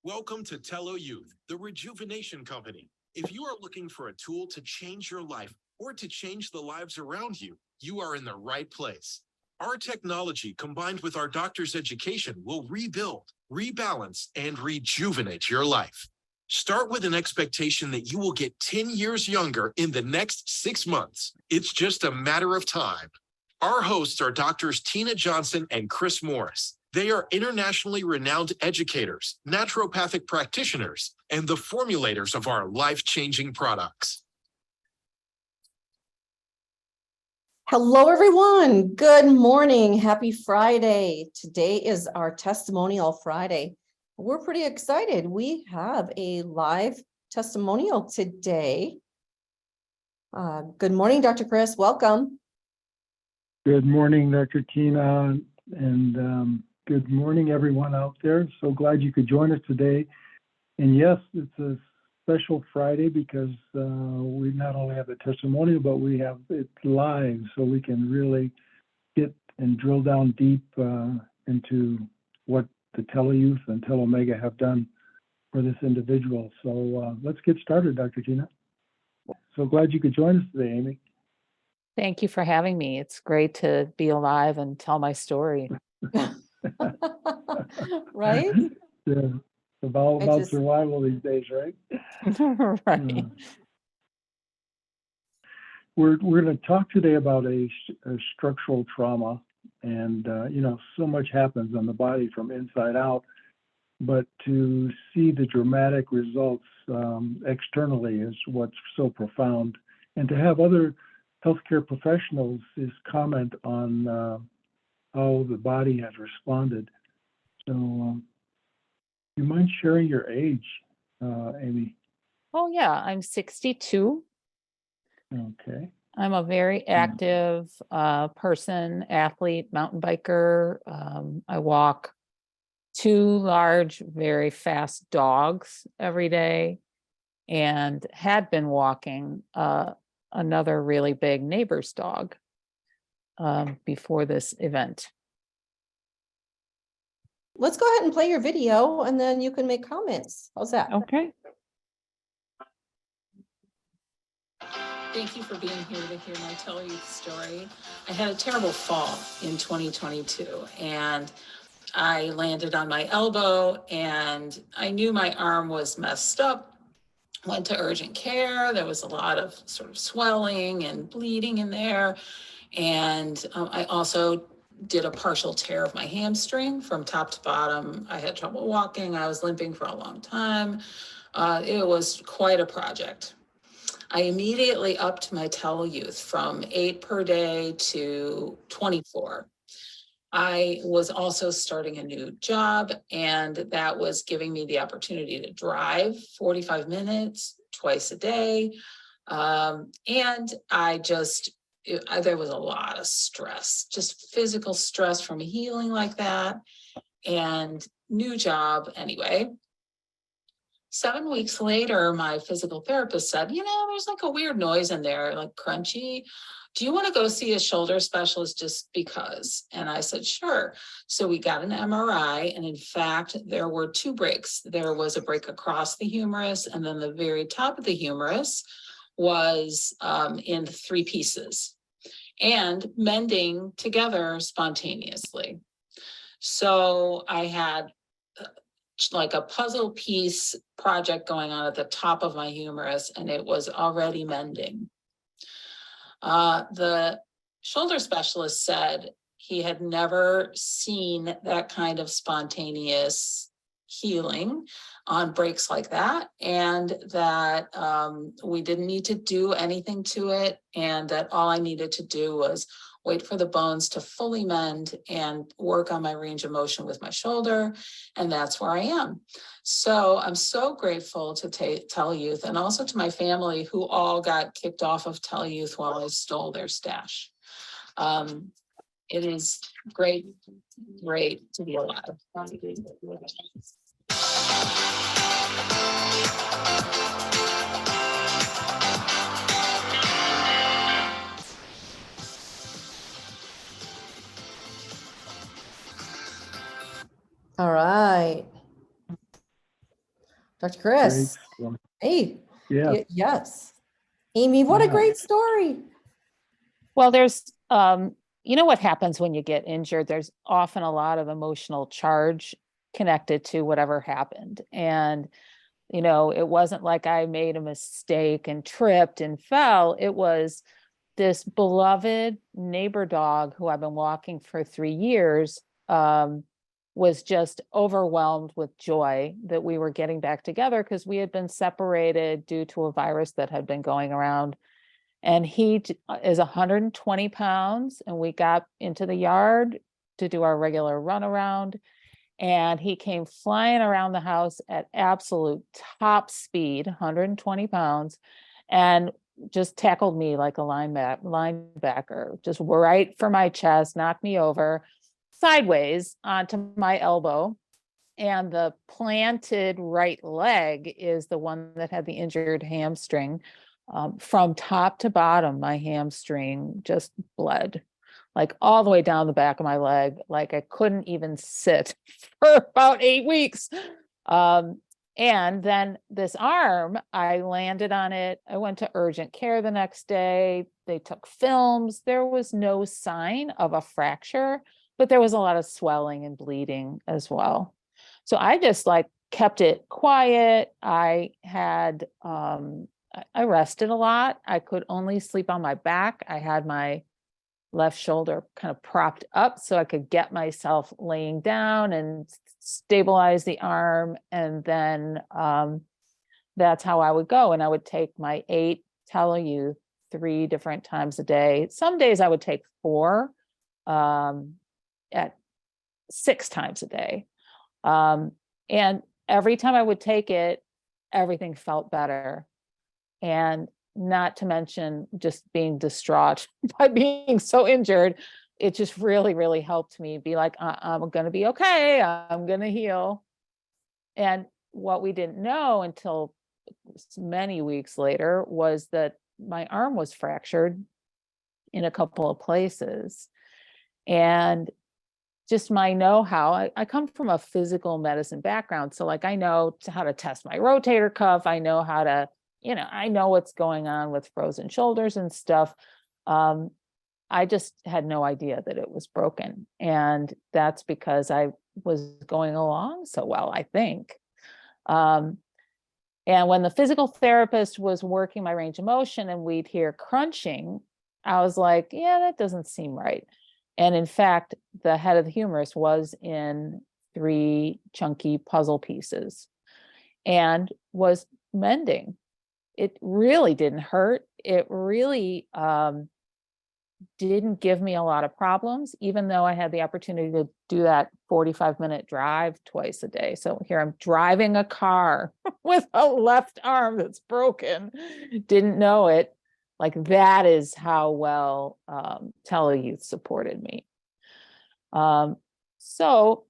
Welcome to TeloYouth, the rejuvenation company. If you are looking for a tool to change your life or to change the lives around you, you are in the right place. Our technology combined with our doctor's education will rebuild, rebalance, and rejuvenate your life. Start with an expectation that you will get 10 years younger in the next 6 months. It's just a matter of time. Our hosts are Doctors Tina Johnson and Chris Morris. They are internationally renowned educators, naturopathic practitioners, and the formulators of our life-changing products. Hello, everyone. Good morning. Happy Friday. Today is our Testimonial Friday. We're pretty excited. We have a live testimonial today. Good morning, Dr. Chris. Welcome. Good morning, Dr. Tina, and good morning, everyone out there. So glad you could join us today. And yes, it's a special Friday because we not only have a testimonial, but we have it live, so we can really get and drill down deep into what the TeloYouth and TeloMega have done for this individual. So let's get started, Dr. Tina. So glad you could join us today, Amy. Thank you for having me. It's great to be alive and tell my story. Right? Yeah, it's all about survival these days, right? Right. We're going to talk today about a structural trauma, and so much happens on the body from inside out, but to see the dramatic results externally is what's so profound, and to have other healthcare professionals is comment on how the body has responded. So, you mind sharing your age, Amy? Oh, yeah. I'm 62. Okay. I'm a very active person, athlete, mountain biker. I walk 2 large, very fast dogs every day and had been walking another really big neighbor's dog before this event. Let's go ahead and play your video and then you can make comments. How's that? Okay. Thank you for being here to hear my TeloYouth story. I had a terrible fall in 2022 and I landed on my elbow and I knew my arm was messed up. Went to urgent care. There was a lot of sort of swelling and bleeding in there. And I also did a partial tear of my hamstring from top to bottom. I had trouble walking. I was limping for a long time. It was quite a project. I immediately upped my TeloYouth from 8 per day to 24. I was also starting a new job, and that was giving me the opportunity to drive 45 minutes twice a day. And there was a lot of stress, just physical stress from healing like that, and new job anyway. 7 weeks later, my physical therapist said, there's like a weird noise in there, like crunchy. Do you want to go see a shoulder specialist just because? And I said, sure. So we got an MRI. And in fact, there were 2 breaks. There was a break across the humerus. And then the very top of the humerus was in 3 pieces and mending together spontaneously. So I had like a puzzle piece project going on at the top of my humerus, and it was already mending. The shoulder specialist said he had never seen that kind of spontaneous healing on breaks like that, and that we didn't need to do anything to it, and that all I needed to do was wait for the bones to fully mend and work on my range of motion with my shoulder. And that's where I am. So I'm so grateful to TeloYouth, and also to my family who all got kicked off of TeloYouth while I stole their stash. It is great to be alive. All right. Dr. Great. Chris. Well, Hey, yeah. yes. Amy, what a Yeah. great story. Well, there's, you know what happens when you get injured? There's often a lot of emotional charge connected to whatever happened. And, you know, it wasn't like I made a mistake and tripped and fell. It was this beloved neighbor dog who I've been walking for 3 years, was just overwhelmed with joy that we were getting back together because we had been separated due to a virus that had been going around. And is 120 pounds, and we got into the yard to do our regular run around. And he came flying around the house at absolute top speed, 120 pounds, and just tackled me like a linebacker, just right for my chest, knocked me over sideways onto my elbow. And the planted right leg is the one that had the injured hamstring. From top to bottom, my hamstring just bled, like all the way down the back of my leg. Like I couldn't even sit for about 8 weeks. And then this arm, I landed on it. I went to urgent care the next day. They took films. There was no sign of a fracture, but there was a lot of swelling and bleeding as well. So I just like kept it quiet. I rested a lot. I could only sleep on my back. I had my left shoulder kind of propped up so I could get myself laying down and stabilize the arm. And then that's how I would go. And I would take my 8 TeloYouth 3 different times a day. Some days I would take 4 at 6 times a day. And every time I would take it, everything felt better. And not to mention just being distraught by being so injured, it just really, really helped me be like, I'm going to be okay. I'm going to heal. And what we didn't know until many weeks later was that my arm was fractured in a couple of places. And just my know-how, I come from a physical medicine background. So like I know how to test my rotator cuff. I know how to, I know what's going on with frozen shoulders and stuff. I just had no idea that it was broken. And that's because I was going along so well, I think. And when the physical therapist was working my range of motion and we'd hear crunching, I was like, yeah, that doesn't seem right. And in fact, the head of the humerus was in 3 chunky puzzle pieces and was mending. It really didn't hurt. It really didn't give me a lot of problems, even though I had the opportunity to do that 45-minute drive twice a day. So here I'm driving a car with a left arm that's broken, didn't know it. Like that is how well TeloYouth supported me. So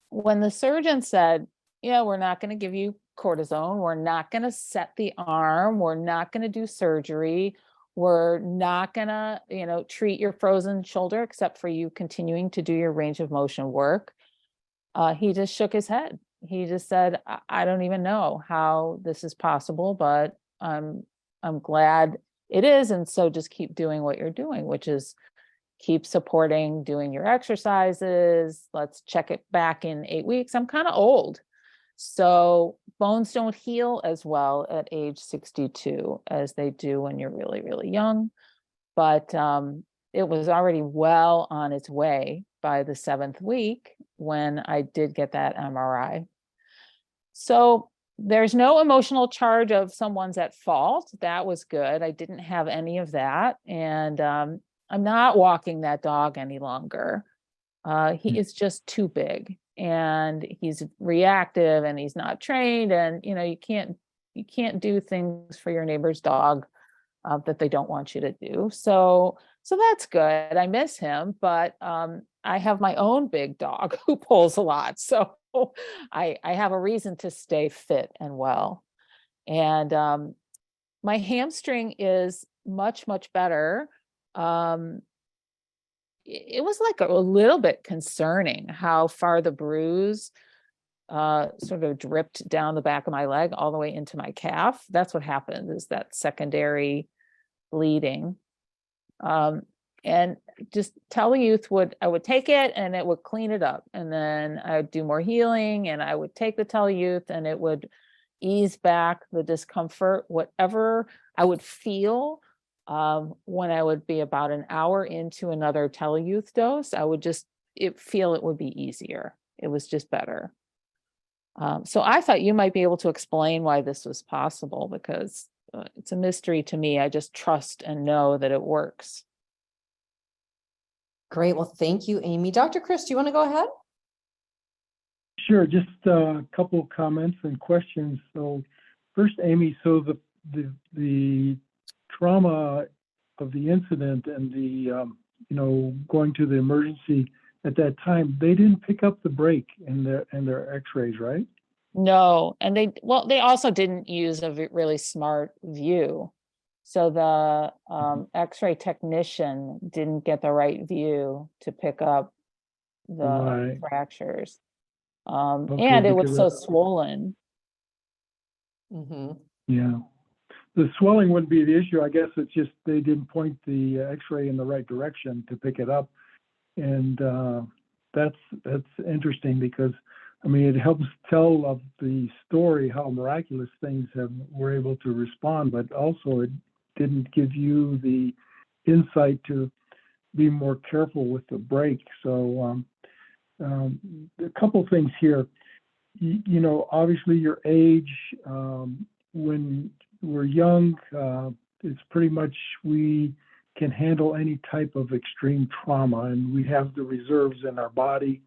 when the surgeon said, we're not going to give you cortisone, we're not going to set the arm, we're not going to do surgery, we're not going to, treat your frozen shoulder except for you continuing to do your range of motion work, he just shook his head. He just said, I don't even know how this is possible, but I'm glad it is. And so just keep doing what you're doing, which is keep supporting doing your exercises. Let's check it back in 8 weeks. I'm kind of old. So bones don't heal as well at age 62 as they do when you're really, really young. But it was already well on its way by the 7th week when I did get that MRI. So there's no emotional charge of someone's at fault. That was good. I didn't have any of that. And I'm not walking that dog any longer. He is just too big and he's reactive and he's not trained. And, you can't do things for your neighbor's dog that they don't want you to do. So that's good. I miss him, but I have my own big dog who pulls a lot. So I have a reason to stay fit and well. And my hamstring is much, much better. It was like a little bit concerning how far the bruise sort of dripped down the back of my leg all the way into my calf. That's what happened, is that secondary bleeding. And just TeloYouth I would take it and it would clean it up. And then I would do more healing and I would take the TeloYouth and it would ease back the discomfort, whatever I would feel. When I would be about an hour into another TeloYouth dose, I would just feel it would be easier. It was just better. So I thought you might be able to explain why this was possible, because it's a mystery to me. I just trust and know that it works. Great. Well, thank you, Amy. Dr. Chris, do you want to go ahead? Sure, just a couple of comments and questions. So first, Amy, so the trauma of the incident and the going to the emergency at that time, they didn't pick up the break in their x-rays, right? No, and they also didn't use a really smart view. So the x-ray technician didn't get the right view to pick up the Right. fractures. Okay, And it was because so swollen. Mm-hmm. Yeah. The swelling wouldn't be the issue. I guess it's just they didn't point the x-ray in the right direction to pick it up. And that's interesting, because I mean, it helps tell of the story how miraculous things were able to respond, but also it didn't give you the insight to be more careful with the break. So a couple things here. Obviously your age, when we're young, it's pretty much we can handle any type of extreme trauma, and we have the reserves in our body.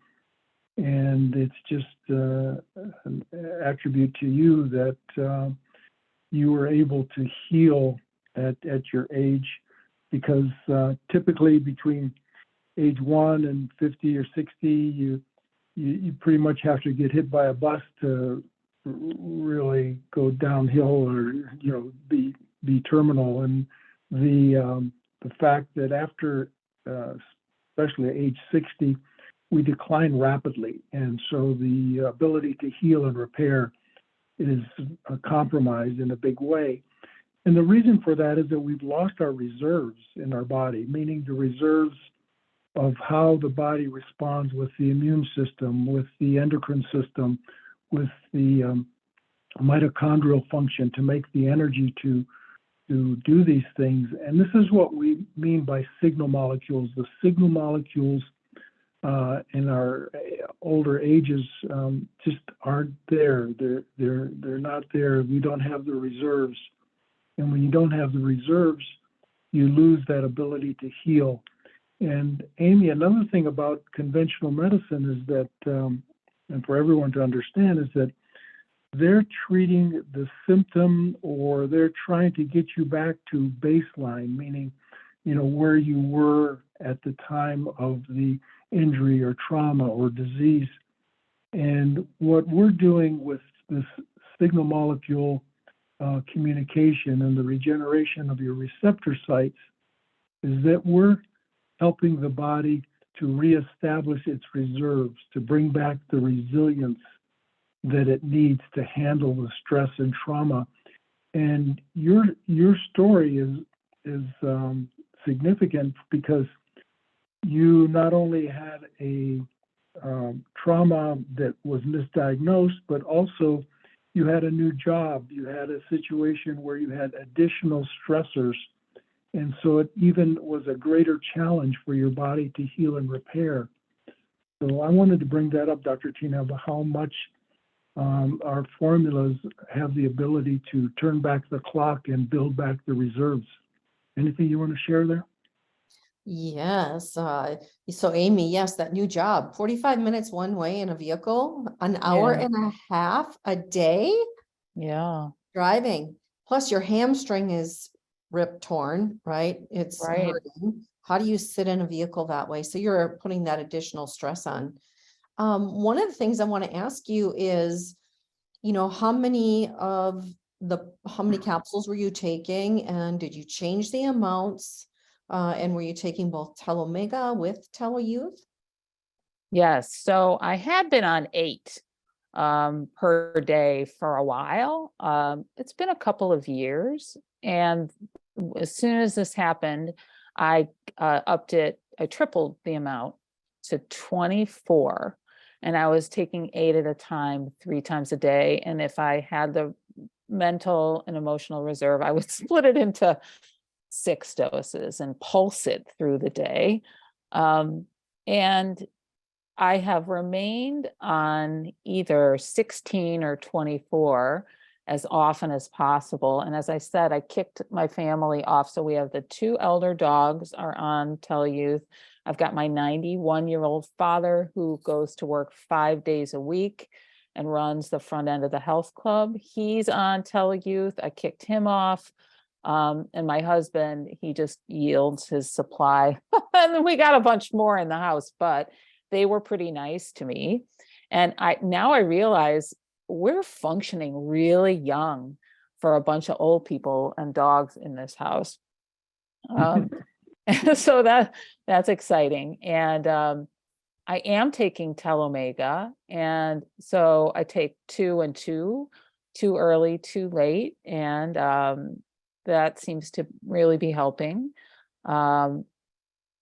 And it's just an attribute to you that you were able to heal at your age, because typically between age 1 and 50 or 60, you pretty much have to get hit by a bus to really go downhill or be terminal. And the fact that after especially age 60, we decline rapidly, and so the ability to heal and repair is compromised in a big way. And the reason for that is that we've lost our reserves in our body, meaning the reserves of how the body responds with the immune system, with the endocrine system, with the mitochondrial function to make the energy to do these things. And this is what we mean by signal molecules. The signal molecules in our older ages just aren't there. They're not there. We don't have the reserves. And when you don't have the reserves, you lose that ability to heal. And Amy, another thing about conventional medicine is that, and for everyone to understand, is that they're treating the symptom, or they're trying to get you back to baseline, meaning, where you were at the time of the injury or trauma or disease. And what we're doing with this signal molecule communication and the regeneration of your receptor sites is that we're helping the body to reestablish its reserves, to bring back the resilience that it needs to handle the stress and trauma. And your story is significant, because you not only had a trauma that was misdiagnosed, but also you had a new job. You had a situation where you had additional stressors. And so it even was a greater challenge for your body to heal and repair. So I wanted to bring that up, Dr. Tina, about how much our formulas have the ability to turn back the clock and build back the reserves. Anything you want to share there? Yes. So Amy, yes, that new job, 45 minutes one way in a vehicle, an hour Yeah. and a half a day Yeah. driving. Plus your hamstring is torn, right? It's Right. hurting. How do you sit in a vehicle that way? So you're putting that additional stress on. One of the things I want to ask you is, how many capsules were you taking, and did you change the amounts? And were you taking both TeloMega with TeloYouth? Yes. So I had been on 8 per day for a while. It's been a couple of years. And as soon as this happened, I I tripled the amount to 24. And I was taking 8 at a time, 3 times a day. And if I had the mental and emotional reserve, I would split it into 6 doses and pulse it through the day. And I have remained on either 16 or 24 as often as possible. And as I said, I kicked my family off. So we have the 2 elder dogs are on TeloYouth. I've got my 91-year-old father who goes to work 5 days a week and runs the front end of the health club. He's on TeloYouth. I kicked him off. And my husband, he just yields his supply. And then we got a bunch more in the house, but they were pretty nice to me. And now I realize we're functioning really young for a bunch of old people and dogs in this house. So that's exciting. And I am taking Telomega. And so I take 2 and 2, too early, too late. And that seems to really be helping.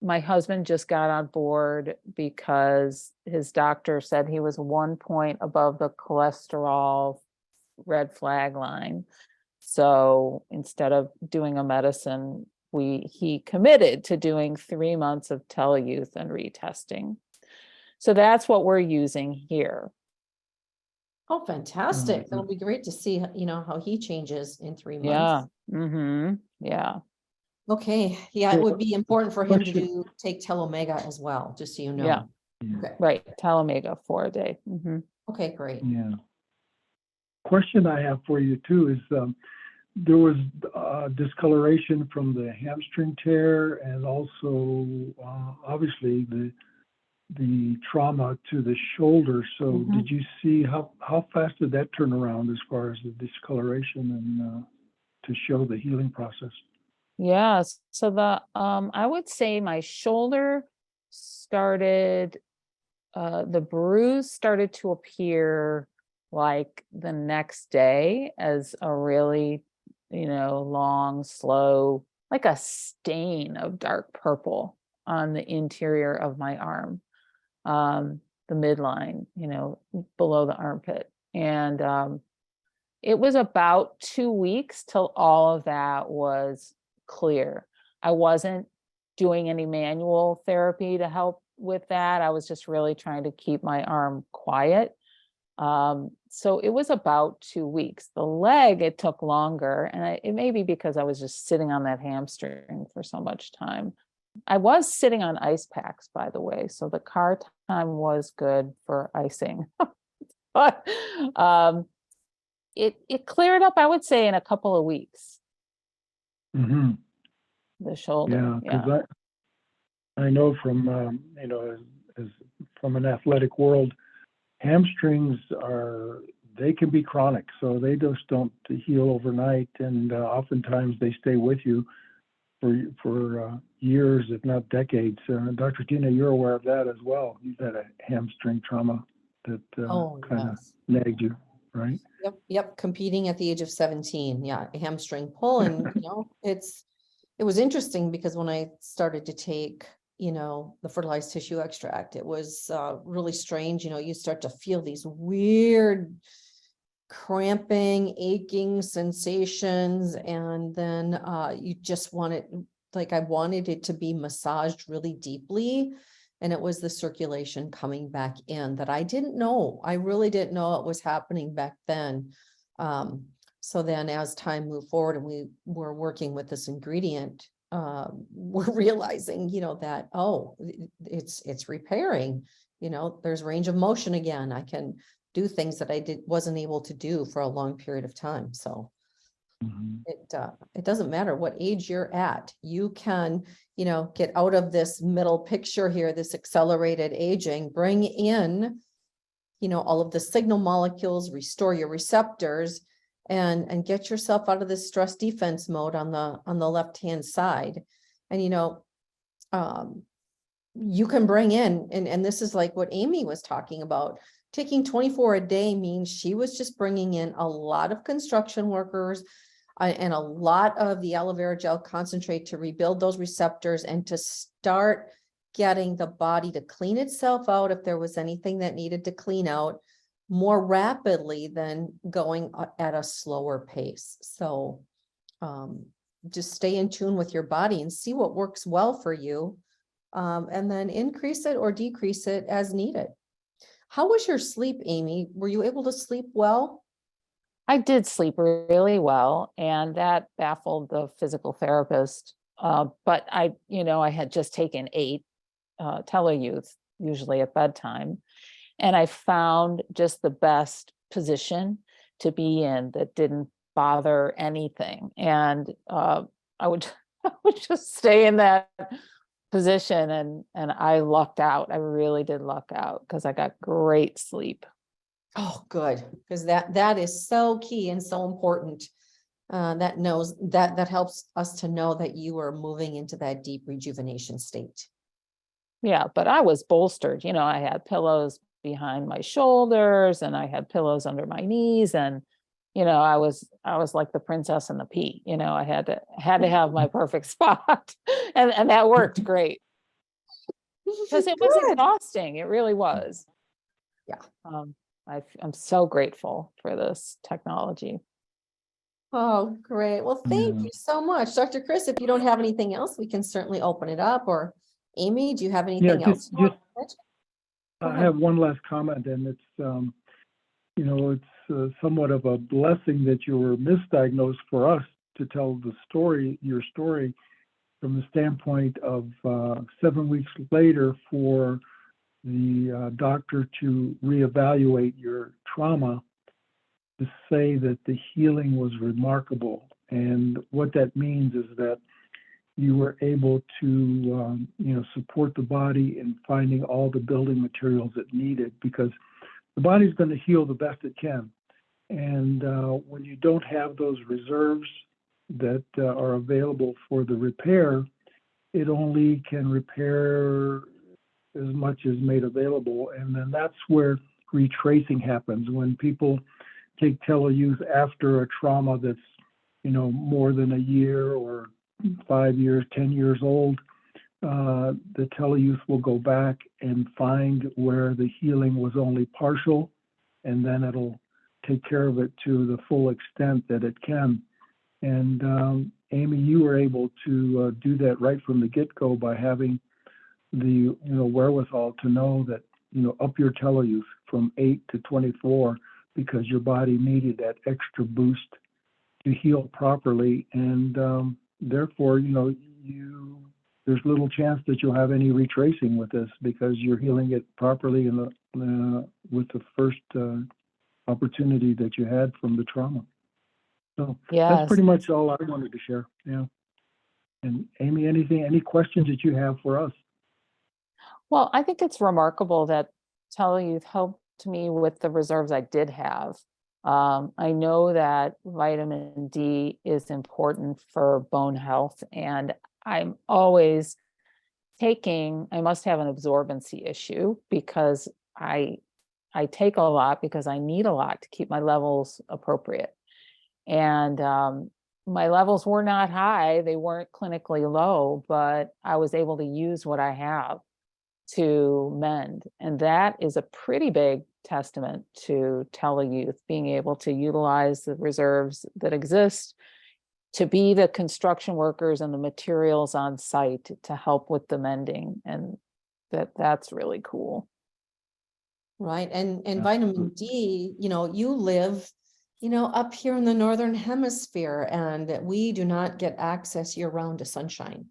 My husband just got on board because his doctor said he was 1 point above the cholesterol red flag line. So instead of doing a medicine, he committed to doing 3 months of TeloYouth and retesting. So that's what we're using here. Oh, fantastic. That'll be great to see, how he changes in 3 months. Yeah. Mm-hmm. Yeah. Okay. Yeah, it would be important for him to Question. take Telomega as well, just so you know. Yeah. Okay. Right. Telomega 4 a day. Mm-hmm. Okay, great. Yeah. Question I have for you too is there was discoloration from the hamstring tear, and also obviously the trauma to the shoulder. So Mhm. did you see how fast did that turn around as far as the discoloration and to show the healing process? Yes. So I would say my shoulder started, the bruise started to appear like the next day as a really, long, slow, like a stain of dark purple on the interior of my arm, the midline, below the armpit. And it was about 2 weeks till all of that was clear. I wasn't doing any manual therapy to help with that. I was just really trying to keep my arm quiet. So it was about 2 weeks. The leg, it took longer. And it may be because I was just sitting on that hamstring for so much time. I was sitting on ice packs, by the way. So the car time was good for icing. But it cleared up, I would say, in a couple of weeks. Mm-hmm. The shoulder. Yeah, because I know from as from an athletic world, hamstrings they can be chronic, so they just don't heal overnight, and oftentimes they stay with you for years, if not decades. Dr. Tina, you're aware of that as well. You've had a hamstring trauma that kind of Yes. nagged you, right? Yep. Competing at the age of 17. Yeah, a hamstring pull. And, it was interesting because when I started to take, the fertilized tissue extract, it was really strange. You start to feel these weird cramping, aching sensations. And then you just want it, like I wanted it to be massaged really deeply. And it was the circulation coming back in that I didn't know. I really didn't know it was happening back then. So then as time moved forward and we were working with this ingredient, we're realizing, that, it's repairing, there's range of motion again. I can do things that I wasn't able to do for a long period of time. So it doesn't matter what age you're at. You can, get out of this middle picture here, this accelerated aging, bring in, all of the signal molecules, restore your receptors, and get yourself out of this stress defense mode on the left-hand side. And, you can bring in, and this is like what Amy was talking about, taking 24 a day means she was just bringing in a lot of construction workers and a lot of the aloe vera gel concentrate to rebuild those receptors and to start getting the body to clean itself out if there was anything that needed to clean out more rapidly than going at a slower pace. So just stay in tune with your body and see what works well for you, and then increase it or decrease it as needed. How was your sleep, Amy? Were you able to sleep well? I did sleep really well, and that baffled the physical therapist. But I had just taken 8 TeloYouth, usually at bedtime, and I found just the best position to be in that didn't bother anything. And I would I would just stay in that position, and I lucked out. I really did luck out because I got great sleep. Oh, good, because that is so key and so important. That helps us to know that you are moving into that deep rejuvenation state. Yeah, but I was bolstered. I had pillows behind my shoulders, and I had pillows under my knees, and I was like the princess and the pea. I had to have my perfect spot, and that worked great because it was Good. exhausting. It really was. Yeah. I'm so grateful for this technology. Oh, great. Well, thank Yeah. you so much. Dr. Chris, if you don't have anything else, we can certainly open it up. Or Amy, do you have anything else? you want to mention? Go I ahead. have one last comment, and it's somewhat of a blessing that you were misdiagnosed for us to tell your story, from the standpoint of 7 weeks later for the doctor to reevaluate your trauma, to say that the healing was remarkable. And what that means is that you were able to support the body in finding all the building materials it needed, because the body's going to heal the best it can. And when you don't have those reserves that are available for the repair, it only can repair as much as made available. And then that's where retracing happens. When people take TeloYouth after a trauma that's, more than a year or 5 years, 10 years old, the TeloYouth will go back and find where the healing was only partial, and then it'll take care of it to the full extent that it can. And Amy, you were able to do that right from the get-go by having the wherewithal to know that up your TeloYouth from 8 to 24, because your body needed that extra boost to heal properly, and therefore there's little chance that you'll have any retracing with this, because you're healing it properly with the first opportunity that you had from the trauma. So that's Yes. pretty much all I wanted to share. Yeah. And Amy, any questions that you have for us? Well, I think it's remarkable that TeloYouth helped me with the reserves I did have. I know that vitamin D is important for bone health, and I'm always I must have an absorbency issue, because I take a lot because I need a lot to keep my levels appropriate. And my levels were not high, they weren't clinically low, but I was able to use what I have to mend. And that is a pretty big testament to TeloYouth, being able to utilize the reserves that exist to be the construction workers and the materials on site to help with the mending. And that's really cool. Right. And vitamin D, you live, up here in the Northern Hemisphere, and we do not get access year round to sunshine,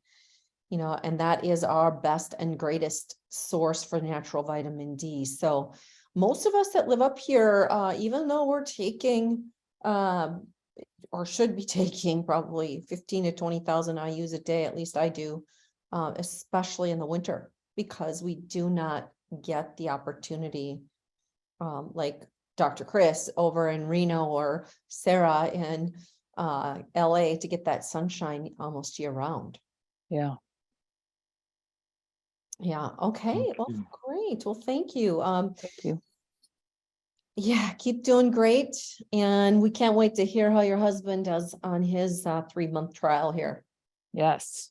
and that is our best and greatest source for natural vitamin D. So most of us that live up here, even though we're taking, or should be taking probably 15 to 20,000 IUs a day, at least I do, especially in the winter, because we do not get the opportunity, like Dr. Chris over in Reno or Sarah in LA, to get that sunshine almost year round. Yeah. Yeah. Okay. Well, Okay. great. Well, thank you. Thank you. Yeah, keep doing great. And we can't wait to hear how your husband does on his 3-month trial here. Yes.